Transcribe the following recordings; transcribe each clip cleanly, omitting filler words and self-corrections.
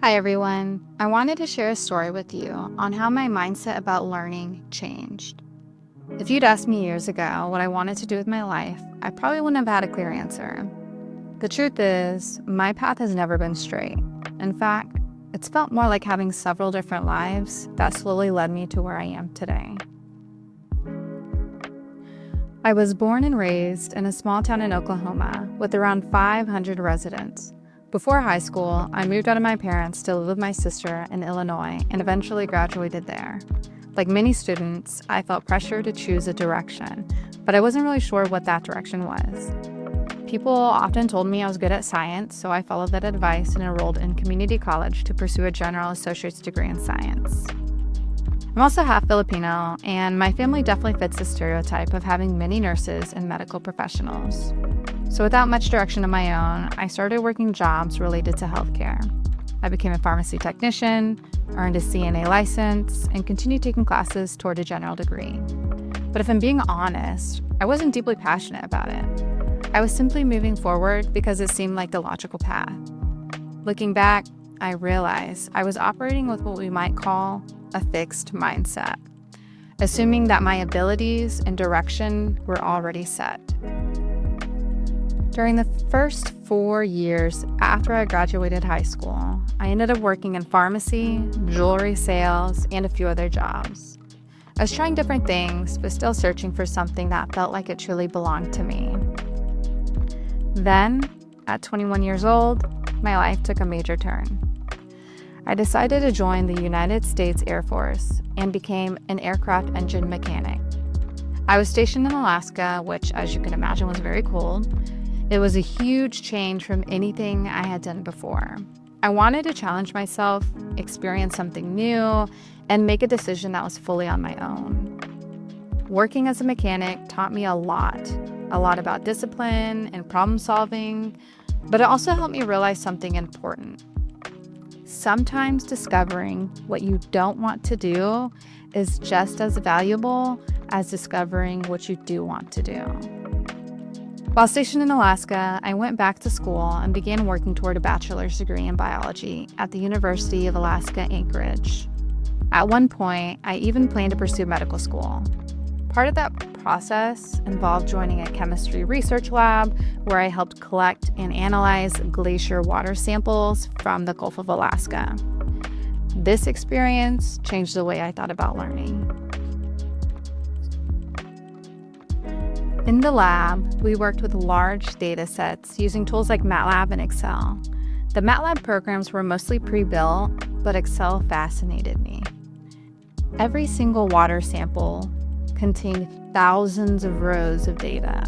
Hi, everyone. I wanted to share a story with you on how my mindset about learning changed. If you'd asked me years ago what I wanted to do with my life, I probably wouldn't have had a clear answer. The truth is, my path has never been straight. In fact, it's felt more like having several different lives that slowly led me to where I am today. I was born and raised in a small town in Oklahoma with around 500 residents. Before high school, I moved out of my parents to live with my sister in Illinois and eventually graduated there. Like many students, I felt pressure to choose a direction, but I wasn't really sure what that direction was. People often told me I was good at science, so I followed that advice and enrolled in community college to pursue a general associate's degree in science. I'm also half Filipino, and my family definitely fits the stereotype of having many nurses and medical professionals. So without much direction of my own, I started working jobs related to healthcare. I became a pharmacy technician, earned a CNA license, and continued taking classes toward a general degree. But if I'm being honest, I wasn't deeply passionate about it. I was simply moving forward because it seemed like the logical path. Looking back, I realized I was operating with what we might call a fixed mindset, assuming that my abilities and direction were already set. During the first 4 years after I graduated high school, I ended up working in pharmacy, jewelry sales, and a few other jobs. I was trying different things, but still searching for something that felt like it truly belonged to me. Then, at 21 years old, my life took a major turn. I decided to join the United States Air Force and became an aircraft engine mechanic. I was stationed in Alaska, which, as you can imagine, was very cold. It was a huge change from anything I had done before. I wanted to challenge myself, experience something new, and make a decision that was fully on my own. Working as a mechanic taught me a lot about discipline and problem solving, but it also helped me realize something important. Sometimes discovering what you don't want to do is just as valuable as discovering what you do want to do. While stationed in Alaska, I went back to school and began working toward a bachelor's degree in biology at the University of Alaska Anchorage. At one point, I even planned to pursue medical school. Part of that process involved joining a chemistry research lab where I helped collect and analyze glacier water samples from the Gulf of Alaska. This experience changed the way I thought about learning. In the lab, we worked with large data sets using tools like MATLAB and Excel. The MATLAB programs were mostly pre-built, but Excel fascinated me. Every single water sample contained thousands of rows of data,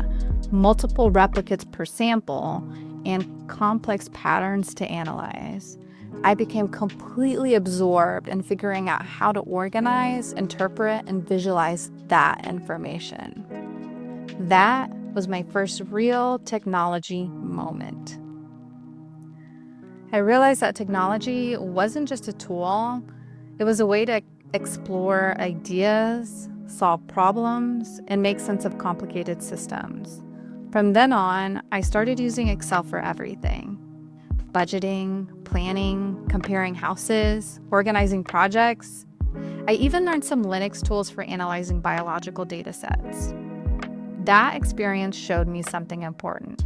multiple replicates per sample, and complex patterns to analyze. I became completely absorbed in figuring out how to organize, interpret, and visualize that information. That was my first real technology moment. I realized that technology wasn't just a tool, it was a way to explore ideas, solve problems, and make sense of complicated systems. From then on, I started using Excel for everything: budgeting, planning, comparing houses, organizing projects. I even learned some Linux tools for analyzing biological data sets. That experience showed me something important.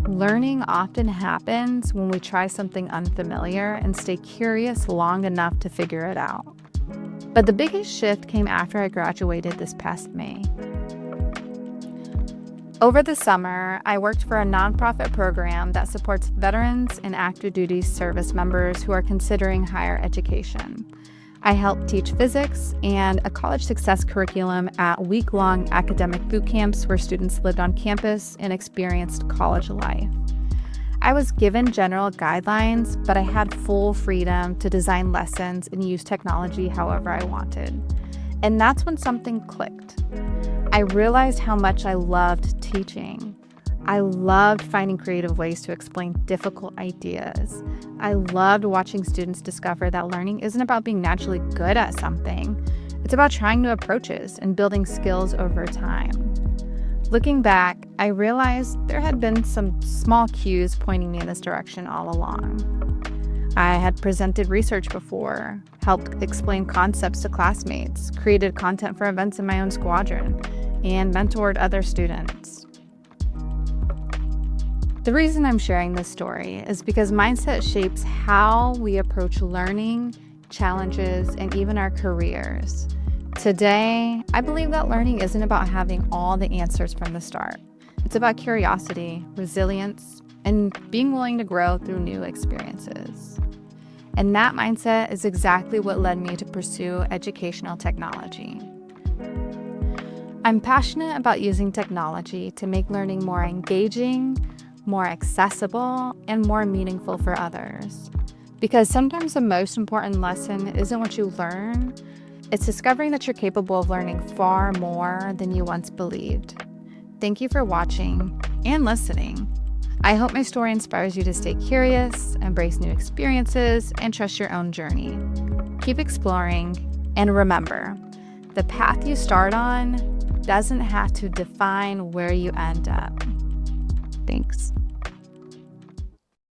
Learning often happens when we try something unfamiliar and stay curious long enough to figure it out. But the biggest shift came after I graduated this past May. Over the summer, I worked for a nonprofit program that supports veterans and active duty service members who are considering higher education. I helped teach physics and a college success curriculum at week-long academic boot camps where students lived on campus and experienced college life. I was given general guidelines, but I had full freedom to design lessons and use technology however I wanted. And that's when something clicked. I realized how much I loved teaching. I loved finding creative ways to explain difficult ideas. I loved watching students discover that learning isn't about being naturally good at something. It's about trying new approaches and building skills over time. Looking back, I realized there had been some small cues pointing me in this direction all along. I had presented research before, helped explain concepts to classmates, created content for events in my own squadron, and mentored other students. The reason I'm sharing this story is because mindset shapes how we approach learning, challenges, and even our careers. Today, I believe that learning isn't about having all the answers from the start. It's about curiosity, resilience, and being willing to grow through new experiences. And that mindset is exactly what led me to pursue educational technology. I'm passionate about using technology to make learning more engaging, more accessible, and more meaningful for others. Because sometimes the most important lesson isn't what you learn, it's discovering that you're capable of learning far more than you once believed. Thank you for watching and listening. I hope my story inspires you to stay curious, embrace new experiences, and trust your own journey. Keep exploring, and remember, the path you start on doesn't have to define where you end up. Thanks.